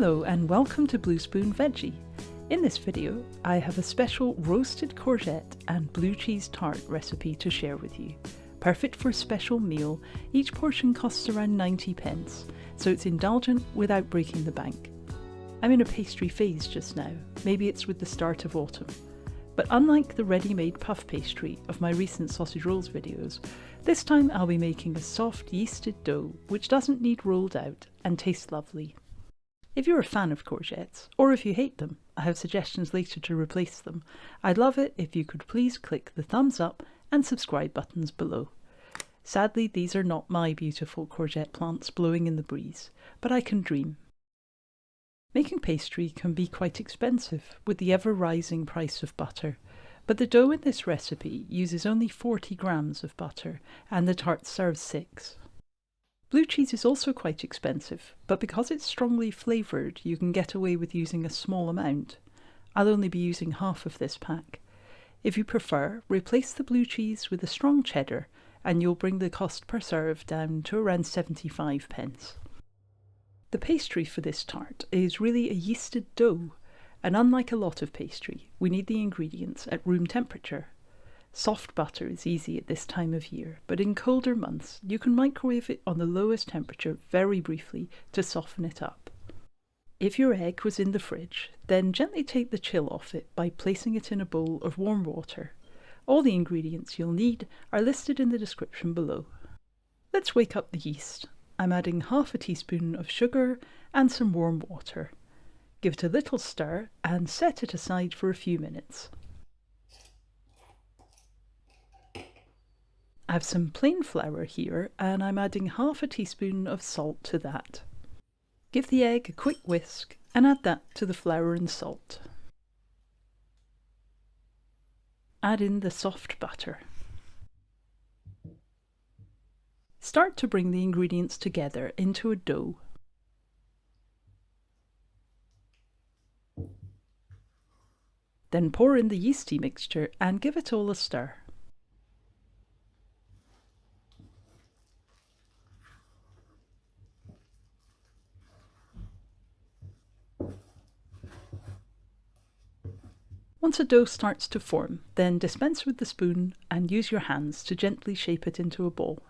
Hello and welcome to Blue Spoon Veggie. In this video I have a special roasted courgette and blue cheese tart recipe to share with you. Perfect for a special meal, each portion costs around 90p, so it's indulgent without breaking the bank. I'm in a pastry phase just now, maybe it's with the start of autumn. But unlike the ready-made puff pastry of my recent sausage rolls videos, this time I'll be making a soft yeasted dough which doesn't need rolled out and tastes lovely. If you're a fan of courgettes, or if you hate them, I have suggestions later to replace them. I'd love it if you could please click the thumbs up and subscribe buttons below. Sadly, these are not my beautiful courgette plants blowing in the breeze, but I can dream. Making pastry can be quite expensive with the ever-rising price of butter, but the dough in this recipe uses only 40 grams of butter and the tart serves 6. Blue cheese is also quite expensive, but because it's strongly flavoured you can get away with using a small amount. I'll only be using half of this pack. If you prefer, replace the blue cheese with a strong cheddar and you'll bring the cost per serve down to around 75p. The pastry for this tart is really a yeasted dough, and unlike a lot of pastry, we need the ingredients at room temperature. Soft butter is easy at this time of year, but in colder months you can microwave it on the lowest temperature very briefly to soften it up. If your egg was in the fridge, then gently take the chill off it by placing it in a bowl of warm water. All the ingredients you'll need are listed in the description below. Let's wake up the yeast. I'm adding half a teaspoon of sugar and some warm water. Give it a little stir and set it aside for a few minutes. I have some plain flour here and I'm adding half a teaspoon of salt to that. Give the egg a quick whisk and add that to the flour and salt. Add in the soft butter. Start to bring the ingredients together into a dough. Then pour in the yeasty mixture and give it all a stir. Once a dough starts to form, then dispense with the spoon and use your hands to gently shape it into a ball.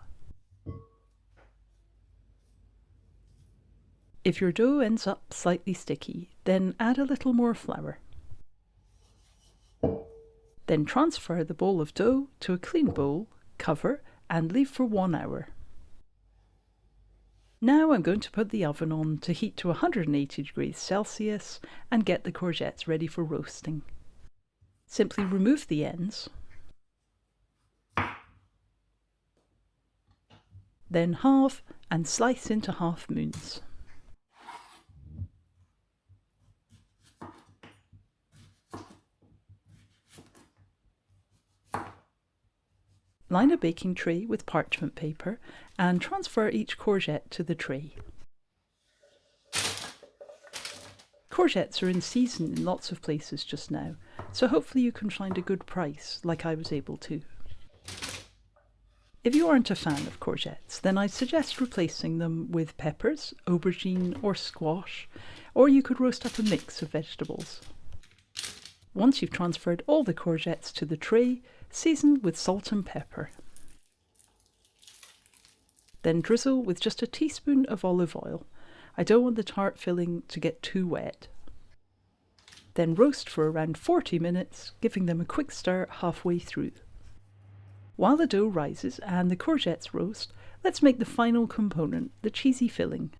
If your dough ends up slightly sticky, then add a little more flour. Then transfer the bowl of dough to a clean bowl, cover and leave for 1 hour. Now I'm going to put the oven on to heat to 180 degrees Celsius and get the courgettes ready for roasting. Simply remove the ends, then halve and slice into half moons. Line a baking tray with parchment paper and transfer each courgette to the tray. Courgettes are in season in lots of places just now, so hopefully you can find a good price like I was able to. If you aren't a fan of courgettes, then I'd suggest replacing them with peppers, aubergine or squash, or you could roast up a mix of vegetables. Once you've transferred all the courgettes to the tray, season with salt and pepper. Then drizzle with just a teaspoon of olive oil. I don't want the tart filling to get too wet. Then roast for around 40 minutes, giving them a quick stir halfway through. While the dough rises and the courgettes roast, let's make the final component, the cheesy filling.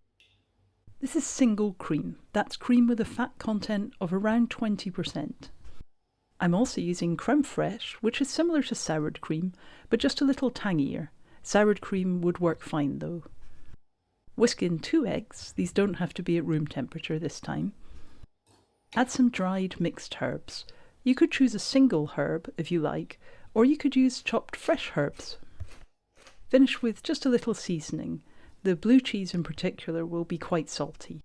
This is single cream. That's cream with a fat content of around 20%. I'm also using crème fraîche, which is similar to sour cream, but just a little tangier. Sour cream would work fine though. Whisk in 2 eggs, these don't have to be at room temperature this time. Add some dried mixed herbs. You could choose a single herb if you like, or you could use chopped fresh herbs. Finish with just a little seasoning. The blue cheese in particular will be quite salty.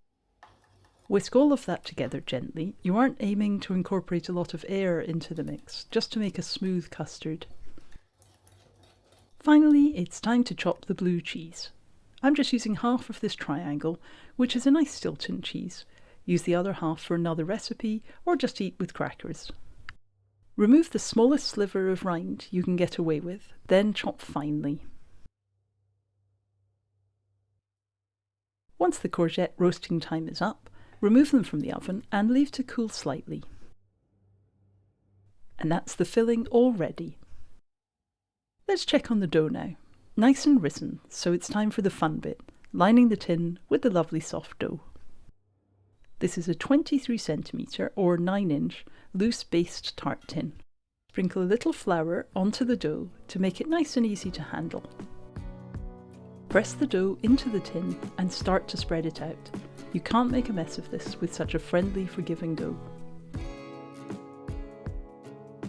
Whisk all of that together gently. You aren't aiming to incorporate a lot of air into the mix, just to make a smooth custard. Finally, it's time to chop the blue cheese. I'm just using half of this triangle, which is a nice Stilton cheese. Use the other half for another recipe or just eat with crackers. Remove the smallest sliver of rind you can get away with, then chop finely. Once the courgette roasting time is up, remove them from the oven and leave to cool slightly. And that's the filling all ready. Let's check on the dough now. Nice and risen, so it's time for the fun bit, lining the tin with the lovely soft dough. This is a 23cm or 9-inch loose based tart tin. Sprinkle a little flour onto the dough to make it nice and easy to handle. Press the dough into the tin and start to spread it out. You can't make a mess of this with such a friendly, forgiving dough.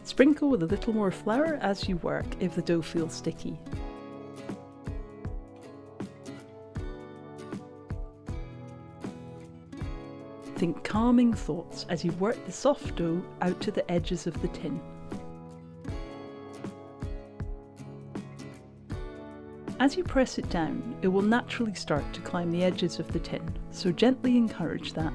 Sprinkle with a little more flour as you work if the dough feels sticky. Think calming thoughts as you work the soft dough out to the edges of the tin. As you press it down, it will naturally start to climb the edges of the tin, so gently encourage that.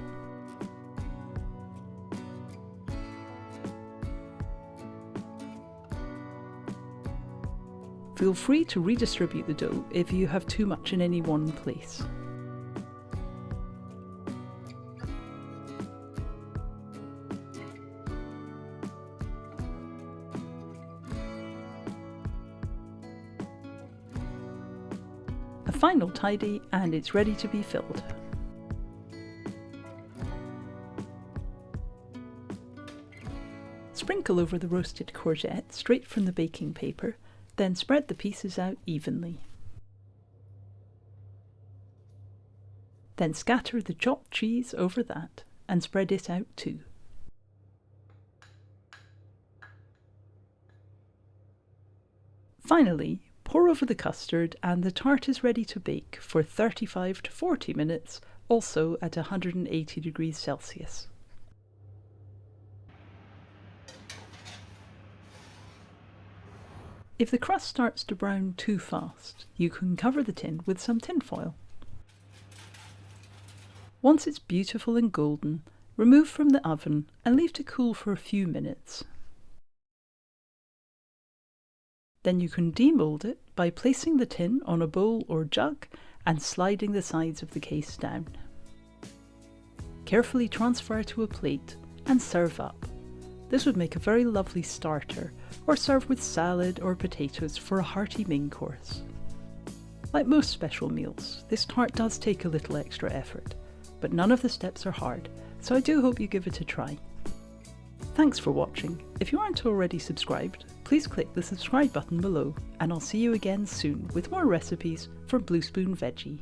Feel free to redistribute the dough if you have too much in any one place. A final tidy and it's ready to be filled. Sprinkle over the roasted courgette straight from the baking paper, then spread the pieces out evenly. Then scatter the chopped cheese over that and spread it out too. Finally, pour over the custard and the tart is ready to bake for 35 to 40 minutes, also at 180 degrees Celsius. If the crust starts to brown too fast, you can cover the tin with some tin foil. Once it's beautiful and golden, remove from the oven and leave to cool for a few minutes. Then you can demold it by placing the tin on a bowl or jug and sliding the sides of the case down. Carefully transfer to a plate and serve up. This would make a very lovely starter, or serve with salad or potatoes for a hearty main course. Like most special meals, this tart does take a little extra effort, but none of the steps are hard, so I do hope you give it a try. Thanks for watching. If you aren't already subscribed, please click the subscribe button below, and I'll see you again soon with more recipes from Blue Spoon Veggie.